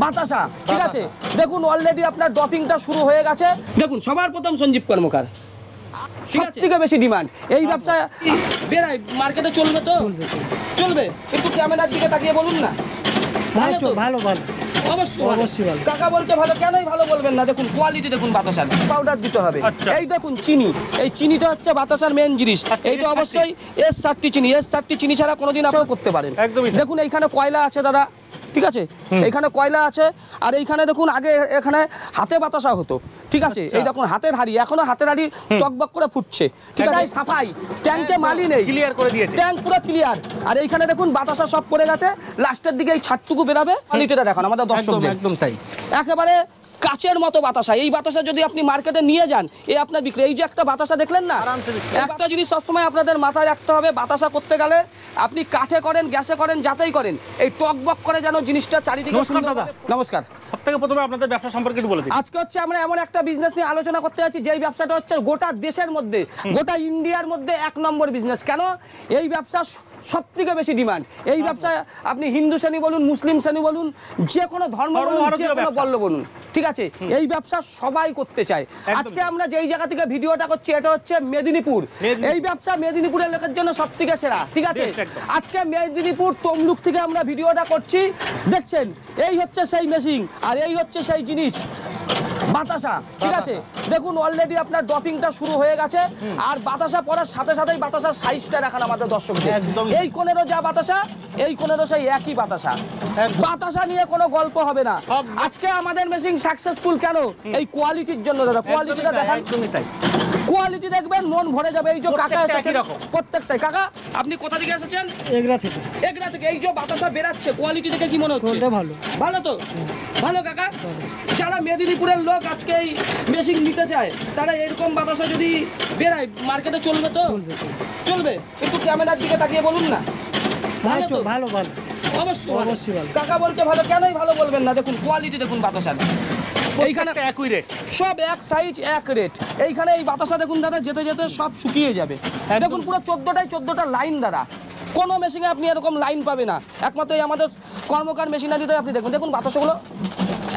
বাতাসা, ঠিক আছে। দেখুন অলরেডি আপনার ড্রপিংটা শুরু হয়ে গেছে। দেখুন সবার প্রথম সঞ্জীব কর্মকার, সবথেকে বেশি ডিমান্ড এই ব্যবসা বেরাই মার্কেটে, চলবে তো? চলবে। একটু ক্যামেরার দিকে তাকিয়ে বলুন না। ভালো তো? ভালো ভালো, অবশ্যই অবশ্যই ভালো। কাকা বলছে ভালো, কেনই ভালো বলবেন না? দেখুন কোয়ালিটি দেখুন, বাতাসার পাউডার দিতে হবে। এই দেখুন চিনি, এই চিনিটা হচ্ছে বাতাসার মেন জিনিস। এইটা অবশ্যই S30 চিনি, S30 চিনি ছাড়া কোনোদিন আপনি করতে পারেন। দেখুন এইখানে কয়লা আছে দাদা, ঠিক আছে, এইখানে কয়লা আছে। আর এইখানে দেখুন আগে এখানে হাতে বাতাসা হতো, ঠিক আছে। এই দেখুন হাতের হাড়ি, এখনো হাতের হাড়ি টকবক করে ফুটছে, ঠিক আছে। সাফাই, ট্যাঙ্কে মালি নেই, ক্লিয়ার করে দিয়েছে, ট্যাঙ্ক পুরো ক্লিয়ার। আর এইখানে দেখুন বাতাসা সব পড়ে গেছে, লাস্টের দিকে এই ছাড়টুকু বেরাবে। কোয়ালিটিটা দেখুন আমাদের দর্শকদের, একদম তাই, একেবারে কাচের মতো বাতাসা। এই বাতাসা যদি আপনি মার্কেটে নিয়ে যান, এই আপনার বিক্রি। এই যে একটা বাতাসা দেখলেন না, একটা জিনিস সবসময় আপনাদের মাথায় রাখতে হবে, বাতাসা করতে গেলে আপনি কাঠে করেন, গ্যাসে করেন, যাতেই করেন, এই টকবক করে যেন জিনিসটা চারিদিকে। নমস্কার। সবথেকে প্রথমে আপনাদের ব্যবসা সম্পর্কে একটু বলে দিন। আজকে হচ্ছে আমরা এমন একটা বিজনেস নিয়ে আলোচনা করতে যাচ্ছি, যেই ব্যবসাটা হচ্ছে গোটা দেশের মধ্যে, গোটা ইন্ডিয়ার মধ্যে 1 নম্বর বিজনেস। কেন? এই ব্যবসা সবথেকে বেশি ডিমান্ড। এই ব্যবসা আপনি হিন্দু শ্রেণী বলুন, মুসলিম শ্রেণী বলুন, যে কোনো ধর্ম বলুন, যে কোনো বর্ণ বলুন, ঠিক আছে, এই ব্যবসা সবাই করতে চায়। আজকে আমরা যেই জায়গা থেকে ভিডিওটা করছি, এটা হচ্ছে মেদিনীপুর। এই ব্যবসা মেদিনীপুরের লোকের জন্য সবথেকে সেরা, ঠিক আছে। আজকে মেদিনীপুর তমলুক থেকে আমরা ভিডিওটা করছি, দেখছেন এই হচ্ছে সেই মেশিন, আর এই হচ্ছে সেই জিনিস বাতাসা, ঠিক আছে। দেখুন অলরেডি আপনার ড্রপিংটা শুরু হয়ে গেছে। আর বাতাসা পড়ার সাথে সাথেই বাতাসার সাইজটা দেখান আমাদের দর্শকদের। এই কোণেরও যা বাতাসা, এই কোণেরও সেই একই বাতাসা। বাতাসা নিয়ে কোনো গল্প হবে না। আজকে আমাদের মেশিন সাকসেসফুল কেন? এই কোয়ালিটির জন্য দাদা। কোয়ালিটিটা দেখান, কোয়ালিটি দেখবেন মন ভরে যাবে। এই যে কাকা এসেছেন প্রত্যেকটাই। কাকা আপনি কোথা থেকে এসেছেন? এগরা থেকে। এগরা থেকে। এই যে বাতাসা বেরাচ্ছে, কোয়ালিটি দেখে কি মনে হচ্ছে? ভালো। ভালো তো? ভালো কাকা। যারা মেদিনীপুরের লোক আজকে এই মেশিন নিতে চায়, তারা এরকম বাতাসা যদি বেরায় মার্কেটে, চলবে তো? চলবে। একটু ক্যামেরার দিকে তাকিয়ে বলুন না। ভালো তো? ভালো ভালো, অবশ্যই অবশ্যই ভালো। কাকা বলছে ভালো, কেনই ভালো বলবেন না? দেখুন কোয়ালিটি দেখুন বাতাসার, এইখানে একই রেট, সব এক সাইজ এক রেট। এইখানে এই বাতাসা দেখুন দাদা, যেতে যেতে সব শুকিয়ে যাবে। দেখুন পুরো 14টা লাইন দাদা। কোনো মেশিনে আপনি এরকম লাইন পাবে না, একমাত্র এই আমাদের কর্মকার মেশিনারিতে আপনি দেখুন। দেখুন বাতাসাগুলো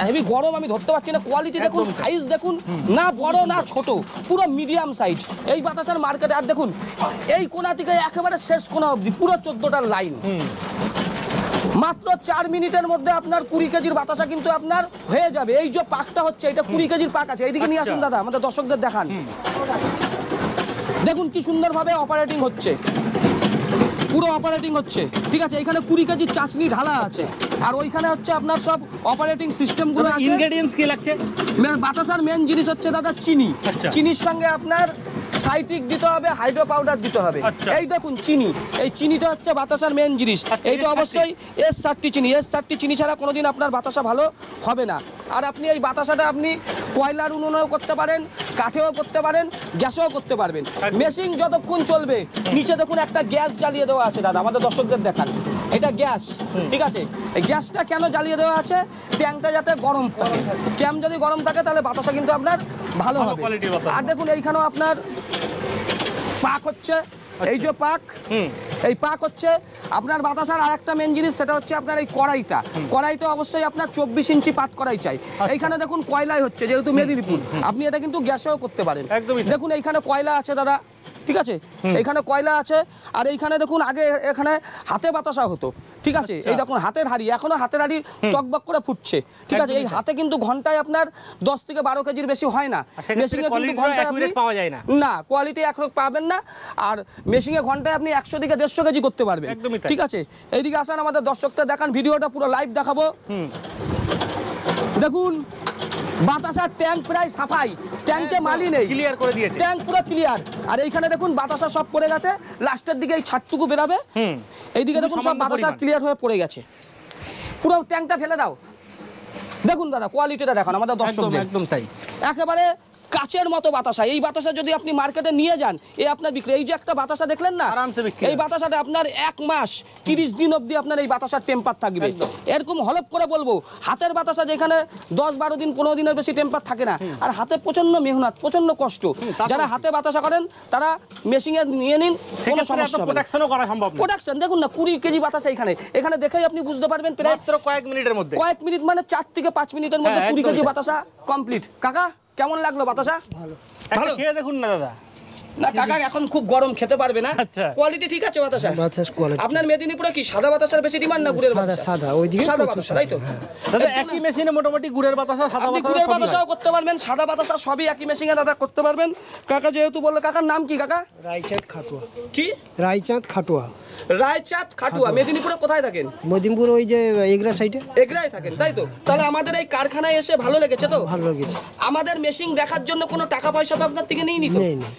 হেভি গরম, আমি ধরতে পারছি না। কোয়ালিটি দেখুন, সাইজ দেখুন, না বড় না ছোট, পুরো মিডিয়াম সাইজ এই বাতাসার মার্কেটে। আর দেখুন এই কোণা থেকে একেবারে শেষ কোণা অবধি পুরো 14টা লাইন। মাত্র 4 মিনিটের মধ্যে আপনার 20 কেজির বাতাসা কিন্তু আপনার হয়ে যাবে। এই যে পাকটা হচ্ছে, এটা 20 কেজির পাক আছে। এইদিকে নিয়ে আসুন দাদা, আমাদের দর্শকদের দেখান। দেখুন কি সুন্দরভাবে অপারেটিং হচ্ছে, পুরো অপারেটিং হচ্ছে, ঠিক আছে। এখানে 20 কেজির চাচনি ঢালা আছে। আর ওইখানে হচ্ছে আপনার সব অপারেটিং সিস্টেমগুলো আছে। ইনগ্রেডিয়েন্টস কি লাগছে? বাতাসার মেন জিনিস হচ্ছে দাদা চিনি। চিনির সঙ্গে আপনার সাইট্রিক দিতে হবে, হাইড্রো পাউডার দিতে হবে। এই দেখুন চিনি, এই চিনিটা হচ্ছে বাতাসার মেন জিনিস। এইটা অবশ্যই S30 চিনি। S30 চিনি ছাড়া কোনোদিন আপনার বাতাসা ভালো হবে না। আর আপনি এই বাতাসাটা আপনি কয়লার উনুনেও করতে পারেন, কাঠেও করতে পারেন, গ্যাসেও করতে পারবেন। মেশিন যতক্ষণ চলবে। নিচে দেখুন একটা গ্যাস জ্বালিয়ে দেওয়া আছে দাদা, আমাদের দর্শকদের দেখান। এটা গ্যাস, ঠিক আছে। এই গ্যাসটা কেন জ্বালিয়ে দেওয়া আছে? ট্যাঙ্কটা যাতে গরম থাকে। ট্যাঙ্ক যদি গরম থাকে তাহলে বাতাসা কিন্তু আপনার ভালো হবে। আর দেখুন এইখানেও আপনার পাক হচ্ছে, এই যে পাক, এই পাক হচ্ছে আপনার বাতাসার। আর একটা মেন জিনিস, সেটা হচ্ছে আপনার এই কড়াইটা। কড়াইতে অবশ্যই আপনার 24 ইঞ্চি পাত কড়াই চাই। এইখানে দেখুন কয়লাই হচ্ছে, যেহেতু মেদিনীপুর, আপনি এটা কিন্তু গ্যাসেও করতে পারেন। দেখুন এইখানে কয়লা আছে দাদা, ঠিক আছে, এইখানে কয়লা আছে। আর এইখানে দেখুন আগে এখানে হাতে বাতাসা হতো, ঠিক আছে। এই দেখুন হাতের হাড়ি, এখনো হাতের হাড়ি টকবক করে ফুটছে, ঠিক আছে। এই হাতে কিন্তু ঘন্টায় আপনার 10 থেকে 12 কেজির বেশি হয় না। মেশিনে কিন্তু ঘন্টায় আপনি পাওয়া যায় না, না কোয়ালিটি একরকম পাবেন না। আর মেশিনে ঘন্টায় আপনি 100 থেকে 150 কেজি করতে পারবেন, ঠিক আছে। এইদিকে আসেন, আমাদের দর্শকদের দেখান, ভিডিওটা পুরো লাইভ দেখাবো। দেখুন বাতাসার ট্যাঙ্ক প্রায় সাফাই, ট্যাঙ্কে মালি নেই, ক্লিয়ার করে দিয়েছে, ট্যাঙ্ক পুরো ক্লিয়ার। আর এইখানে দেখুন বাতাসা সব পড়ে গেছে, লাস্টের দিকে এই ছাড়টুকু বেরাবে। এইদিকে দেখুন সব বাতাসা ক্লিয়ার হয়ে পড়ে গেছে, পুরো ট্যাঙ্কটা ফেলে দাও। দেখুন দাদা কোয়ালিটিটা দেখান আমাদের দর্শকদের, একদম তাই, একেবারে কাচের মতো বাতাসা। এই বাতাসা যদি আপনি মার্কেটে নিয়ে যান, এই আপনার বিক্রি। এই যে একটা বাতাসা দেখলেন না, আরামসে বিক্রি। এই বাতাসাটা আপনার 1 মাস 30 দিন অবধি আপনার এই বাতাসার টেম্পার থাকবে। এরকম হলপ করে বলবো, হাতের বাতাসা যেখানে 10-12 দিন 15 দিনের বেশি টেম্পার থাকে না, আর হাতে প্রচন্ড মেহনত, প্রচন্ড কষ্ট। যারা হাতে বাতাসা করেন তারা মেশিনে নিয়ে নিন, কোনো সমস্যা হবে না। প্রোডাকশনও করা সম্ভব না। প্রোডাকশন দেখুন না, 20 কেজি বাতাসা এখানে দেখেই আপনি বুঝতে পারবেন প্রায় মাত্র কয়েক মিনিটের মধ্যে, কয়েক মিনিট মানে 4 থেকে 5 মিনিটের মধ্যে হ্যাঁ, 20 কেজি একদমই বাতাসা কমপ্লিট। কাকা কেমন লাগলো বাতাসা? ভালো ভালো খেয়ে দেখুন না দাদা। না কাকা এখন খুব গরম, খেতে পারবে না। আচ্ছা। কোয়ালিটি ঠিক আছে বাতাসা? বাতাস কোয়ালিটি আপনার মেদিনীপুরে কি সাদা বাতাসার বেশি ডিমান্ড না গুড়ের সাদা বাতাসা? সাদা ওইদিকে সাদা প্রচুর বাতাসা, তাই তো? দাদা একই মেশিনে মোটামুটি গুড়ের বাতাসা, সাদা আপনি বাতাসা গুড়ের সবই বাতাসাও হয়। করতে পারবেন, সাদা বাতাসা সবই একই মেশিনে দাদা করতে পারবেন। কাকা যেহেতু বললো, কাকার নাম কি কাকা? রায়চাঁদ খাটুয়া। কি? রায়চাঁদ খাটুয়া। রায়চাঁদ খাটুয়া। মেদিনীপুরে কোথায় থাকেন? মদিমপুর ওই যে এগরা সাইডে। এগরায় থাকেন, তাই তো? তাহলে আমাদের এই কারখানায় এসে ভালো লেগেছে তো? ভালো লেগেছে। আমাদের মেশিন দেখার জন্য কোনো টাকা পয়সা তো আপনার থেকে নেই তো? নেই নেই,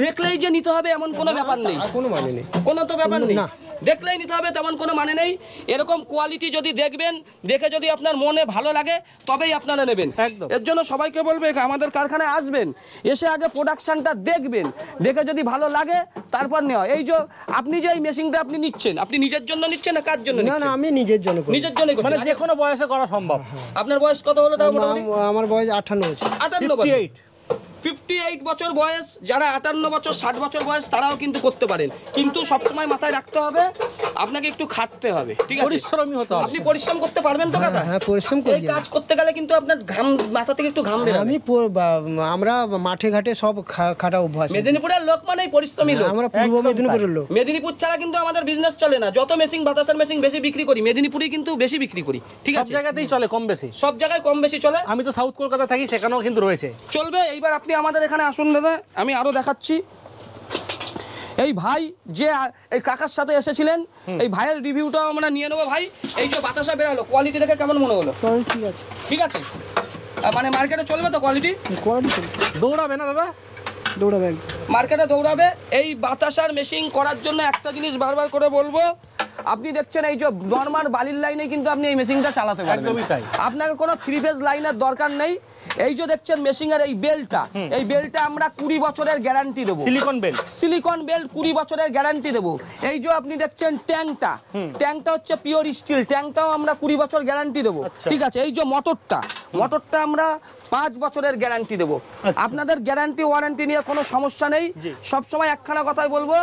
দেখলেই যে নিতে হবে এমন কোনো ব্যাপার নেই। আর কোনো মানে নেই। কোনো তো ব্যাপার নেই, না। দেখলেই নিতে হবে তেমন কোনো মানে নেই। এরকম কোয়ালিটি যদি দেখবেন, দেখে যদি আপনার মনে ভালো লাগে তবেই আপনারা নেবেন। একদম। এর জন্য সবাইকে বলবে আমাদের কারখানায় আসবেন, এসে আগে প্রোডাকশনটা দেখবেন, দেখে যদি ভালো লাগে তারপর নেওয়া। এই যে আপনি যে এই মেশিনটা আপনি নিচ্ছেন, আপনি নিজের জন্য নিচ্ছেন না কার জন্য না নিচ্ছেন? না, আমি নিজের জন্য করি। নিজের জন্যই মানে করছেন। যে কোনো বয়সে করা সম্ভব। আপনার বয়স কত হলো তাও মোটামুটি? আমার বয়স 58 বছর। 58 বছর। 58 58 বছর বয়স। যারা 58 বছর 60 বছর বয়স তারাও কিন্তু করতে পারেন, কিন্তু সবসময় মাথায় রাখতে হবে আপনাকে একটু খাটতে হবে, ঠিক আছে? পরিশ্রমী হতে হবে। আপনি পরিশ্রম করতে পারবেন তো কাকা? হ্যাঁ, পরিশ্রম করি এই কাজ করতে গেলে কিন্তু আপনার ঘাম, মাথা থেকে একটু ঘাম বেরোবে। আমি আমরা মাঠে ঘাটে সব খাটা অভ্যাস। মেদিনীপুরের লোক মানেই পরিশ্রমী লোক। আমরা পূর্ব একদম মেদিনীপুরের লোক। মেদিনীপুর ছাড়া কিন্তু আমাদের বিজনেস চলে না। যত মেশিন, বাতাসার মেশিন বেশি বিক্রি করি মেদিনীপুরেই কিন্তু বেশি বিক্রি করি, ঠিক সব আছে? জায়গাতেই চলে কম বেশি। সব জায়গায় কম বেশি চলে, আমি তো সাউথ কলকাতা থাকি, সেখানেও কিন্তু রয়েছে। চলবে। এইবার আপনি আমাদের এখানে আসুন দাদা, আমি আরো দেখাচ্ছি। এই ভাই যে এই কাকার সাথে এসেছিলেন, এই ভাইয়ের রিভিউটাও আমরা নিয়ে নেবো। ভাই এই যে বাতাসা বেরালো, কোয়ালিটি দেখে কেমন মনে হলো? ঠিক আছে, ঠিক আছে, মানে মার্কেটে চলবে তো কোয়ালিটি? কোয়ালিটি দৌড়াবে না দাদা? দৌড়াবে। মার্কেটে দৌড়াবে। এই বাতাসার মেশিন করার জন্য একটা জিনিস বারবার করে বলবো, আপনি দেখছেন এই যে নরমাল বালির লাইনে কিন্তু আপনি এই মেশিনটা চালাতে পারবেন। একদমই তাই। আপনাকে কোনো 3 ফেজ লাইনের দরকার নেই। এই যে দেখছেন মেশিনের এই বেল্টটা, এই বেল্টটা আমরা 20 বছরের গ্যারান্টি দেবো। Silicon belt. সিলিকন বেল্ট 20 বছরের গ্যারান্টি দেবো। এই যে আপনি দেখছেন ট্যাঙ্কটা, ট্যাঙ্কটা হচ্ছে পিওর স্টিল, ট্যাঙ্কটাও আমরা 20 বছর গ্যারান্টি দেবো, ঠিক আছে? এই যে মোটরটা আমরা 5 বছরের গ্যারান্টি দেবো। আপনাদের গ্যারান্টি ওয়ারেন্টি নিয়ে কোনো সমস্যা নেই। সব সময় একখানা কথাই বলবো,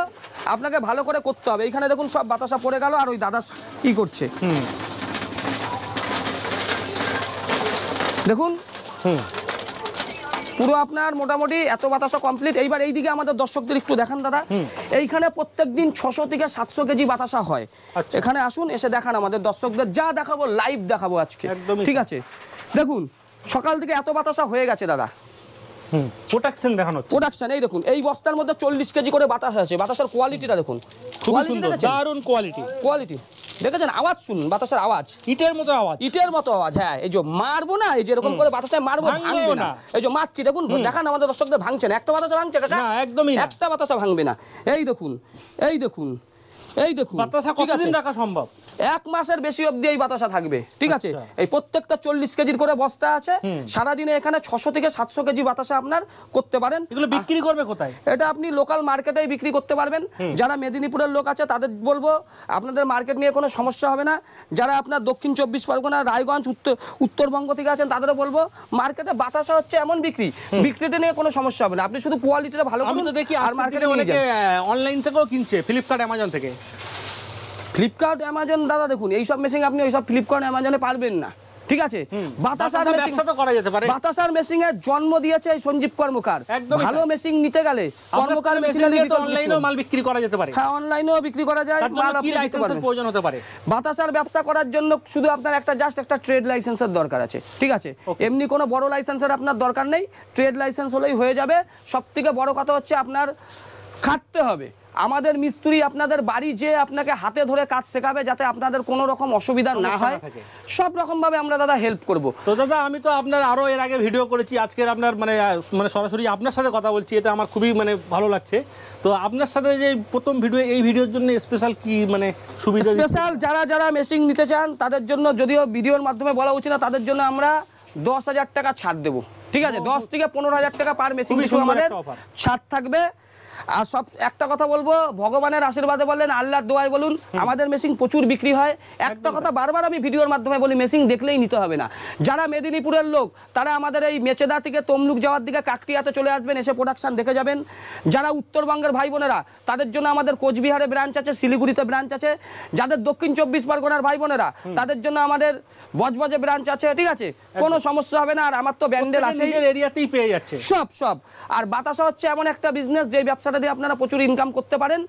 আপনাকে ভালো করে করতে হবে। এইখানে দেখুন সব বাতাসা পড়ে গেল, আর ওই দাদা কি করছে দেখুন। পুরো আপনার মোটামুটি এত বাতাসা কমপ্লিট। এইবার এইদিকে আমাদের দর্শকদের একটু দেখান দাদা। এইখানে প্রত্যেকদিন 600 থেকে 700 কেজি বাতাসা হয়। এখানে আসুন, এসে দেখান আমাদের দর্শকদের, যা দেখাবো লাইভ দেখাবো আজকে, ঠিক আছে? দেখুন সকাল থেকে এত বাতাসা হয়ে গেছে দাদা। প্রোডাকশন দেখানো হচ্ছে। প্রোডাকশন এই দেখুন, এই বস্তার মধ্যে 40 কেজি করে বাতাস আছে। বাতাসার কোয়ালিটিটা দেখুন, খুবই সুন্দর, দারুণ কোয়ালিটি। কোয়ালিটি দেখেছেন? আওয়াজ শুনুন, বাতাসার আওয়াজ ইটের মতো আওয়াজ। ইটের মতো আওয়াজ। হ্যাঁ, এই যে মারবো না, এই যে এরকম করে বাতাসায় মারবো, ভাঙবে না। এই যে মারছি দেখুন, দেখান আমাদের দর্শকদের, ভাঙছে না, একটা বাতাসা ভাঙছে কাকা? না, একদমই না। একটা বাতাসা ভাঙবে না। এই দেখুন, এই দেখুন, এই দেখুন বাতাসা কতদিন রাখা সম্ভব? 1 মাসের বেশি অবধি এই বাতাসা থাকবে, ঠিক আছে? এই প্রত্যেকটা 40 কেজির করে বস্তা আছে। সারাদিনে এখানে 600 থেকে 700 কেজি বাতাসা আপনার করতে পারেন। এগুলো বিক্রি করবে কোথায়? এটা আপনি লোকাল মার্কেটেই বিক্রি করতে পারবেন। যারা মেদিনীপুরের লোক আছে তাদের বলবো, আপনাদের মার্কেট নিয়ে কোনো সমস্যা হবে না। যারা আপনার দক্ষিণ 24 পরগনা, রায়গঞ্জ, উত্তরবঙ্গ থেকে আছেন তাদেরও বলবো, মার্কেটে বাতাসা হচ্ছে এমন বিক্রিটা নিয়ে কোনো সমস্যা হবে না। আপনি শুধু কোয়ালিটিটা ভালো আমি করুন। তো দেখি আর মার্কেটে অনেকে অনলাইন থেকেও কিনছে, ফ্লিপকার্ট, অ্যামাজন থেকে। ফ্লিপকার্ট, অ্যামাজন দাদা দেখুন, এইসব মেশিন আপনি ওইসব ফ্লিপকার্ট, অ্যামাজনে পারবেন না, ঠিক আছে? বাতাসার মেশিন ব্যবসা তো করা যেতে পারে। বাতাসার মেশিনের জন্ম দিয়েছে এই সঞ্জীব কর্মকার। ভালো মেশিন নিতে গেলে কর্মকার মেশিনের নিয়ে তো অনলাইনেও মাল বিক্রি করা যেতে পারে। হ্যাঁ, অনলাইনেও বিক্রি করা যায়। তার জন্য কি লাইসেন্সের প্রয়োজন হতে পারে? বাতাসার ব্যবসা করার জন্য শুধু আপনার একটা ট্রেড লাইসেন্সের দরকার আছে, ঠিক আছে? এমনি কোনো বড় লাইসেন্সের আপনার দরকার নেই, ট্রেড লাইসেন্স হলেই হয়ে যাবে। সবথেকে বড় কথা হচ্ছে আপনার খাটতে হবে। আমাদের মিস্ত্রি আপনাদের বাড়ি যে আপনাকে হাতে ধরে কাজ শেখাবে, যাতে আপনাদের কোনো রকম অসুবিধা না হয়। সব রকম ভাবে আমরা দাদা হেল্প করব। তো দাদা আমি তো আপনার আরো এর আগে ভিডিও করেছি, আজকের আপনার মানে সরাসরি আপনার সাথে কথা বলছি, এটা আমার খুবই মানে ভালো লাগছে। তো আপনার সাথে যে প্রথম ভিডিও, এই ভিডিওর জন্য স্পেশাল কি মানে সুবিধা? স্পেশাল যারা মেশিন নিতে চান তাদের জন্য, যদিও ভিডিওর মাধ্যমে বলা উচিত না, তাদের জন্য আমরা 10,000 টাকা ছাড় দেবো। ঠিক আছে 10 থেকে 15,000 টাকা পার মেশিন খুবই পিছু সুন্দর আমাদের একটা offer। ছাড় থাকবে। আর সব একটা কথা বলবো, ভগবানের আশীর্বাদে বললেন, আল্লাহর দোয়ায় বলুন, আমাদের মেশিন প্রচুর বিক্রি হয়। একটা কথা বারবার আমি ভিডিওর মাধ্যমে বলি, মেশিন দেখলেই নিতে হবে না। যারা মেদিনীপুরের লোক তারা আমাদের এই মেচেদা থেকে তমলুক যাওয়ার দিকে কাকটিয়াতে চলে আসবেন, এসে প্রোডাকশন দেখে যাবেন। যারা উত্তরবঙ্গের ভাই বোনেরা তাদের জন্য আমাদের কোচবিহারে ব্রাঞ্চ আছে, শিলিগুড়িতে ব্রাঞ্চ আছে। যাদের দক্ষিণ 24 পরগনার ভাই বোনেরা তাদের জন্য আমাদের বজবজে ব্রাঞ্চ আছে, ঠিক আছে, কোনো সমস্যা হবে না। আর আমার তো ব্যান্ডেল আছে, নিজের এরিয়াতেই পেয়ে যাচ্ছে সব। আর বাতাসা হচ্ছে এমন একটা বিজনেস যে ব্যবসাটা দিয়ে আপনারা প্রচুর ইনকাম করতে পারেন।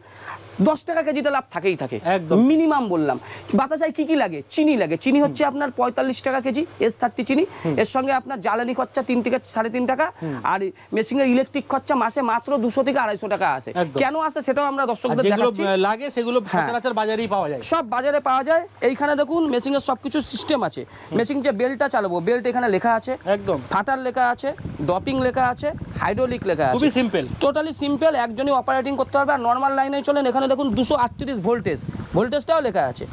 10 টাকা কেজিতে লাভ থাকেই থাকে একদম। মিনিমাম বললাম। বাতাসায় কি কি লাগে? চিনি লাগে। চিনি হচ্ছে আপনার 45 টাকা কেজি S30 চিনি। এর সঙ্গে আপনার জ্বালানি খরচা 3 থেকে 3.5 টাকা। আর মেশিনের ইলেকট্রিক খরচা মাসে মাত্র 200 থেকে 250 টাকা আসে। একদম। কেন আসে সেটাও আমরা দর্শকদের যেগুলো দেখাচ্ছি। লাগে সেগুলো সচরাচর বাজারেই পাওয়া যায়। সব বাজারে পাওয়া যায়। এইখানে দেখুন মেশিনের সবকিছু সিস্টেম আছে। মেশিন যে বেল্টটা চালাবো, বেল্ট এখানে লেখা আছে, একদম ফাটার লেখা আছে, ডপিং লেখা আছে, হাইড্রোলিক লেখা আছে। খুবই সিম্পল, টোটালি সিম্পল, একজনই অপারেটিং করতে পারবে। আর নর্মাল লাইনে চলেন, এখানে দেখুন 238 ভোল্টেজটাও লেখা আছে।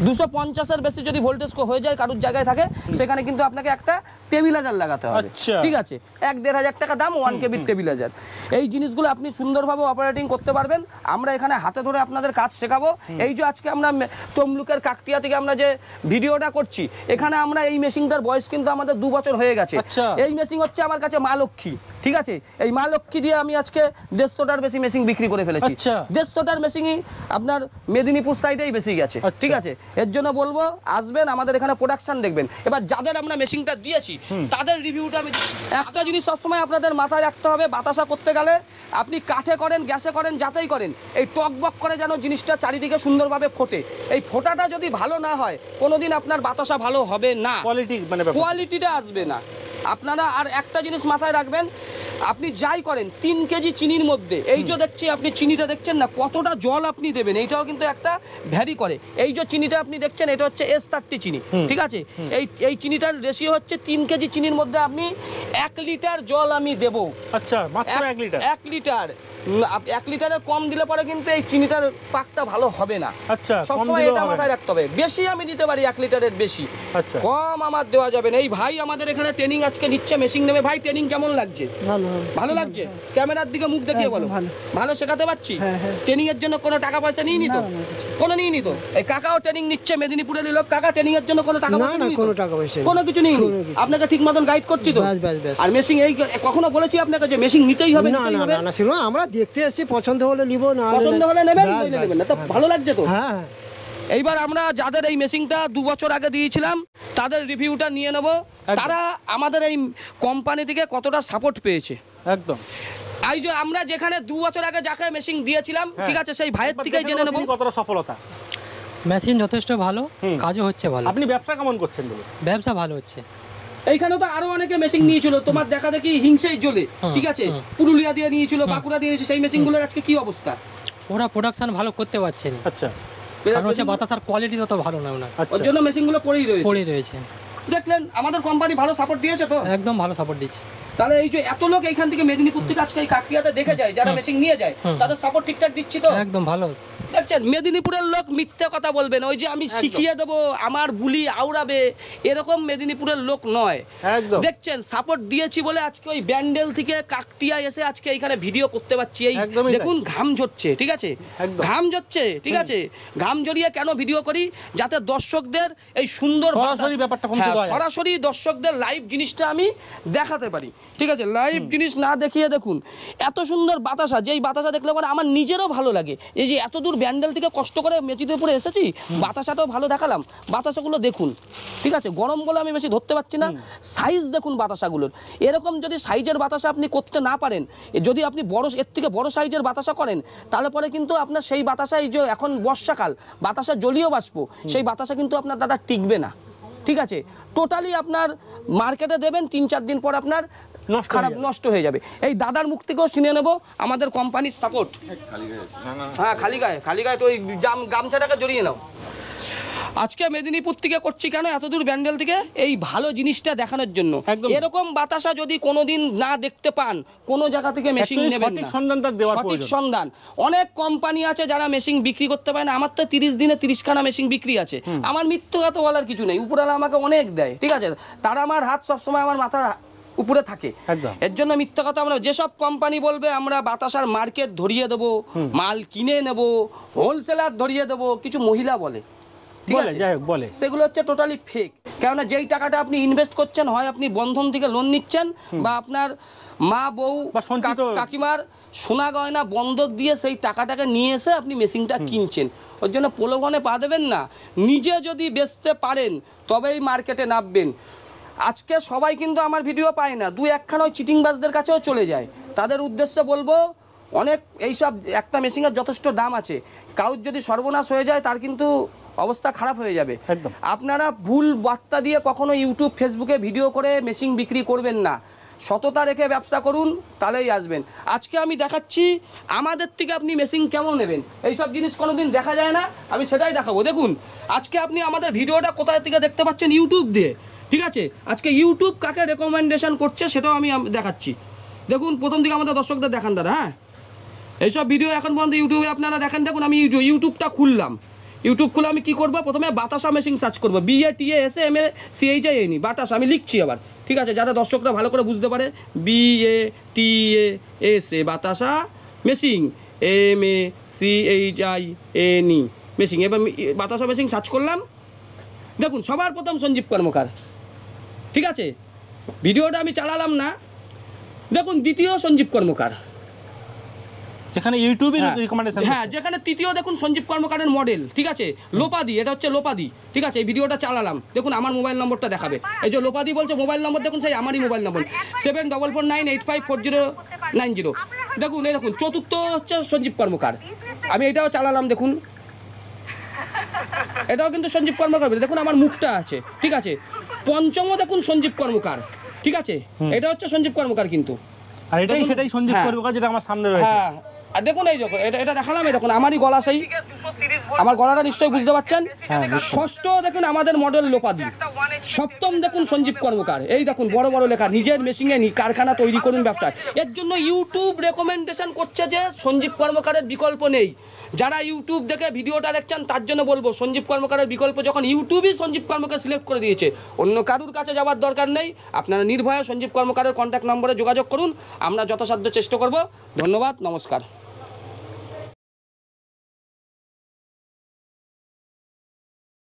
250-এর বেশি যদি ভোল্টেজ হয়ে যায় কারোর জায়গায় থাকে, সেখানে কিন্তু আপনাকে একটা টেবিলাইজার লাগাতে হবে। আচ্ছা। ঠিক আছে, 1-1.5 টাকা দাম 1 কেবির টেবিলাইজার। এই জিনিসগুলো আপনি সুন্দরভাবে অপারেটিং করতে পারবেন। আমরা এখানে হাতে ধরে আপনাদের কাজ শেখাবো। এই যে আজকে আমরা তমলুকের কাকটিয়া থেকে আমরা যে ভিডিওটা করছি, এখানে আমরা এই মেশিনটার বয়স কিন্তু আমাদের 2 বছর হয়ে গেছে। আচ্ছা। এই মেশিন হচ্ছে আমার কাছে মা লক্ষ্মী, ঠিক আছে। এই মা লক্ষ্মী দিয়ে আমি আজকে 150টার বেশি মেশিন বিক্রি করে ফেলেছি। আচ্ছা। 150টার মেশিনই আপনার মেদিনীপুর সাইডেই বেশি গেছে, ঠিক আছে। এর জন্য বলবো আসবেন আমাদের এখানে প্রোডাকশন দেখবেন। এবার যাদের আমরা মেশিনটা দিয়েছি তাদের রিভিউটা আমি একটা জিনিস সবসময় আপনাদের মাথায় রাখতে হবে, বাতাসা করতে গেলে আপনি কাঠে করেন, গ্যাসে করেন, যাতেই করেন, এই টকবক করে যেন জিনিসটা চারিদিকে সুন্দরভাবে ফোটে। এই ফোটাটা যদি ভালো না হয় কোনোদিন আপনার বাতাসা ভালো হবে না, কোয়ালিটি মানে কোয়ালিটিটা আসবে না আপনারা। আর একটা জিনিস মাথায় রাখবেন, আপনি যাই করেন 3 কেজি চিনির মধ্যে এই যে দেখছি আপনি চিনিটা দেখছেন না, কতটা জল আপনি দেবেন এইটাও কিন্তু একটা ভ্যারি করে। এই যে চিনিটা আপনি দেখছেন এটা হচ্ছে S30 চিনি, ঠিক আছে। এই চিনিটার রেশিও হচ্ছে 3 কেজি চিনির মধ্যে আপনি 1 লিটার জল আমি দেবো। আচ্ছা, মাত্র 1 লিটার। 1 লিটার 1 লিটারের কম দিলে পরে কিন্তু এই চিনিটার পাকটা ভালো হবে না। আচ্ছা, সবসময় এটা মাথায় রাখতে হবে। বেশি আমি দিতে পারি 1 লিটারের বেশি, আচ্ছা, কম আমার দেওয়া যাবে না। এই ভাই আমাদের এখানে ট্রেনিং আজকে নিচ্ছে, মেশিন নেবে। ভাই ট্রেনিং কেমন লাগছে? ভালো লাগছে? ক্যামেরার দিকে মুখ দেখিয়ে বলো। ভালো শেখাতে পারছি? ট্রেনিং এর জন্য কোনো টাকা পয়সা নিয়ে নিত? কোনো নিয়ে নিত? এই কাকাও ট্রেনিং নিচ্ছে, মেদিনীপুরের লোক। কাকা ট্রেনিং এর জন্য কোনো টাকা পয়সা নিয়ে কোনো টাকা পয়সা কোনো কিছু নেই, আপনাকে ঠিক মতন গাইড করছি তো। আর মেশিন এই কখনো বলেছি আপনাকে যে মেশিন নিতেই হবে? না না না না, ছিল আমরা দেখতে এসেছি, পছন্দ হলে নিব, না পছন্দ হলে নেবেন, নইলে নেবেন না। তো ভালো লাগছে তো? হ্যাঁ। এইবার আমরা যাদের এই মেশিনটা 2 বছর আগে দিয়েছিলাম তাদের রিভিউটা নিয়ে নেব, তারা আমাদের এই কোম্পানি থেকে কতটা সাপোর্ট পেয়েছে। একদম। এই যে আমরা যেখানে 2 বছর আগে যাকে মেশিন দিয়েছিলাম, ঠিক আছে, সেই ভাইয়ের থেকেই জেনে নেব কতটা সফলতা। মেশিন যথেষ্ট ভালো, কাজও হচ্ছে ভালো। আপনি ব্যবসা কেমন করছেন বলুন? ব্যবসা ভালো হচ্ছে। এইখানে তো আরো অনেকে মেশিন নিয়েছিল, তোমার দেখা দেখি হিংসেই জ্বলে, ঠিক আছে। পুরুলিয়া দিয়ে নিয়েছিল, বাঁকুড়া দিয়ে নিয়েছিল, সেই মেশিনগুলোর আজকে কি অবস্থা? ওরা প্রোডাকশন ভালো করতে পারছে না, আচ্ছা, কারণ হচ্ছে বাতাসার কোয়ালিটি তত ভালো না ওনার, ওর জন্য মেশিনগুলো পড়েই রয়েছে। পড়ে রয়েছে। দেখলেন আমাদের কোম্পানি ভালো সাপোর্ট দিয়েছে তো? একদম ভালো সাপোর্ট দিচ্ছে। তাহলে এই যে এত লোক এইখান থেকে মেদিনীপুর থেকে আজকে এই কাকটিয়াতে দেখে যায়, যারা মেশিন নিয়ে যায়, তাদের সাপোর্ট ঠিকঠাক দিচ্ছি তো? একদম ভালো। দেখছেন, মেদিনীপুরের লোক মিথ্যে কথা বলবেন, ওই যে আমি শিখিয়ে দেবো, আমার বুলি আউড়াবে, এরকম মেদিনীপুরের লোক নয়। একদম। দেখছেন সাপোর্ট দিয়েছি বলে আজকে ওই ব্যান্ডেল থেকে কাকটিয়া এসে আজকে এখানে ভিডিও করতে পারছি। এই একদমই দেখুন ঘাম ঝরছে, ঠিক আছে, একদম। ঘাম ঝরছে, ঠিক আছে। ঘাম জড়িয়ে কেন ভিডিও করি? যাতে দর্শকদের এই সুন্দর সরাসরি ব্যাপারটা পৌঁছে দেওয়া যায়। সরাসরি দর্শকদের লাইভ জিনিসটা আমি দেখাতে পারি, ঠিক আছে। লাইভ জিনিস না দেখিয়ে দেখুন এত সুন্দর বাতাসা, যেই বাতাসা দেখলে পরে আমার নিজেরও ভালো লাগে। এই যে এত দূর ব্যান্ডেল থেকে কষ্ট করে মেচিদেপুরে এসেছি, বাতাসাটাও ভালো দেখালাম। বাতাসাগুলো দেখুন, ঠিক আছে, গরম বলে আমি বেশি ধরতে পারছি না। সাইজ দেখুন বাতাসাগুলোর। এরকম যদি সাইজের বাতাসা আপনি করতে না পারেন, যদি আপনি এর থেকে বড় সাইজের বাতাসা করেন, তাহলে পরে কিন্তু আপনার সেই বাতাসা, এই যে এখন বর্ষাকাল, বাতাসা জলীয় বাষ্প, সেই বাতাসা কিন্তু আপনার দাদা টিকবে না, ঠিক আছে। টোটালি আপনার মার্কেটে দেবেন, 3-4 দিন পর আপনার খারাপ নষ্ট হয়ে যাবে। এই দাদার মুখ থেকেও শুনে নেব আমাদের কোম্পানির সাপোর্ট। হ্যাঁ, খালি গায়ে তো ওই গামছাটাকে জড়িয়ে নাও। আজকে মেদিনীপুর থেকে করছি কেন, এত দূর ব্যান্ডেল থেকে, এই ভালো জিনিসটা দেখানোর জন্য। এরকম বাতাসা যদি কোনোদিন না দেখতে পান, কোন জায়গা থেকে মেশিন নেবেন না। সঠিক সন্ধান। অনেক কোম্পানি আছে যারা মেশিন বিক্রি করতে পারে না। আমার তো 30 দিনে 30খানা মেশিন বিক্রি আছে। আমার মিথ্যে কথা বলার কিছু নেই, উপরওয়ালা আমাকে অনেক দেয়, ঠিক আছে। তারা আমার হাত সবসময় আমার মাথার উপরে থাকে। একদম। এর জন্য মিথ্যা কথা আমরা, যেসব কোম্পানি বলবে আমরা বাতাসার মার্কেট ধরিয়ে দেবো, মাল কিনে নেব, হোলসেলার ধরিয়ে দেবো, কিছু মহিলা বলে, ঠিক বলে, আছে, যাই হোক, বলে। সেগুলো হচ্ছে টোটালি ফেক। কেননা যেই টাকাটা আপনি ইনভেস্ট করছেন, হয় আপনি বন্ধন থেকে লোন নিচ্ছেন, বা আপনার মা বউ বা সঞ্চিত কাকিমার সোনা গয়না বন্ধক দিয়ে সেই টাকাটাকে নিয়ে এসে আপনি মেশিনটা কিনছেন। ওর জন্য প্রলোভনে পা দেবেন না, নিজে যদি বেচতে পারেন তবেই মার্কেটে নামবেন। আজকে সবাই কিন্তু আমার ভিডিও পায় না, 2-1খানা ওই চিটিংবাজদের কাছেও চলে যায়। তাদের উদ্দেশ্যে বলবো, অনেক এইসব একটা মেশিনের যথেষ্ট দাম আছে, কারোর যদি সর্বনাশ হয়ে যায় তার কিন্তু অবস্থা খারাপ হয়ে যাবে। একদম। আপনারা ভুল বার্তা দিয়ে কখনো ইউটিউব ফেসবুকে ভিডিও করে মেশিন বিক্রি করবেন না, সততা রেখে ব্যবসা করুন, তাহলেই আসবেন। আজকে আমি দেখাচ্ছি আমাদের থেকে আপনি মেশিন কেমন নেবেন, এইসব জিনিস কোনোদিন দেখা যায় না, আমি সেটাই দেখাবো। দেখুন আজকে আপনি আমাদের ভিডিওটা কোথায় থেকে দেখতে পাচ্ছেন, ইউটিউব দিয়ে, ঠিক আছে। আজকে ইউটিউব কাকে রেকমেন্ডেশন করছে সেটাও আমি দেখাচ্ছি। দেখুন প্রথম দিকে আমাদের দর্শকদের দেখান দাদা, হ্যাঁ এইসব ভিডিও এখন পর্যন্ত ইউটিউবে আপনারা দেখেন। দেখুন আমি ইউটিউবটা খুললাম, ইউটিউব খুলে আমি কি করবো, প্রথমে বাতাসা মেশিন সার্চ করবো, BATASAMACHINE বাতাসা, আমি লিখছি আবার, ঠিক আছে, যারা দর্শকরা ভালো করে বুঝতে পারে। BATASA বাতাসা মেশিন, MACHINE মেশিন, এবার বাতাসা মেশিন সার্চ করলাম। দেখুন সবার প্রথম সঞ্জীব কর্মকার, ঠিক আছে, ভিডিওটা আমি চালালাম না। দেখুন দ্বিতীয় সঞ্জীব কর্মকার, যেখানে ইউটিউবে রিকমেন্ডেশন, হ্যাঁ যেখানে তৃতীয় দেখুন সঞ্জীব কর্মকারের মডেল, ঠিক আছে, লোপাদি, এটা হচ্ছে লোপাদি, ঠিক আছে। এই ভিডিওটা চালালাম, দেখুন আমার মোবাইল নম্বরটা দেখাবে, এই যে লোপাদি বলছে মোবাইল নম্বর, দেখুন সেই আমারই মোবাইল নম্বর 7449854090। দেখুন এই দেখুন চতুর্থ হচ্ছে সঞ্জীব কর্মকার, আমি এটাও চালালাম, দেখুন এটাও কিন্তু সঞ্জীব কর্মকার, দেখুন আমার মুখটা আছে, ঠিক আছে। পঞ্চমও দেখুন সঞ্জীব কর্মকার, ঠিক আছে, এটা হচ্ছে সঞ্জীব কর্মকার কিন্তু, আর এটাই দেখুন, সেটাই সঞ্জীব হ্যাঁ। কর্মকার যেটা আমার সামনে রয়েছে। হ্যাঁ আর দেখুন এই যখন এটা দেখালাম, এই দেখুন আমারই গলা, সেই আমার গলাটা নিশ্চয়ই বুঝতে পারছেন। ষষ্ঠ দেখুন আমাদের মডেল লোপাদি, সপ্তম দেখুন সঞ্জীব কর্মকার, এই দেখুন বড় বড় লেখা, নিজের মেশিনে কারখানা তৈরি করুন ব্যবসা। এর জন্য ইউটিউব রেকমেন্ডেশন করছে যে সঞ্জীব কর্মকারের বিকল্প নেই। যারা ইউটিউব দেখে ভিডিওটা দেখছেন তার জন্য বলবো, সঞ্জীব কর্মকারের বিকল্প যখন ইউটিউবই সঞ্জীব কর্মকার সিলেক্ট করে দিয়েছে, অন্য কারুর কাছে যাওয়ার দরকার নেই। আপনারা নির্ভয়ে সঞ্জীব কর্মকারের কন্ট্যাক্ট নম্বরে যোগাযোগ করুন, আমরা যথাসাধ্য চেষ্টা করব। ধন্যবাদ, নমস্কার।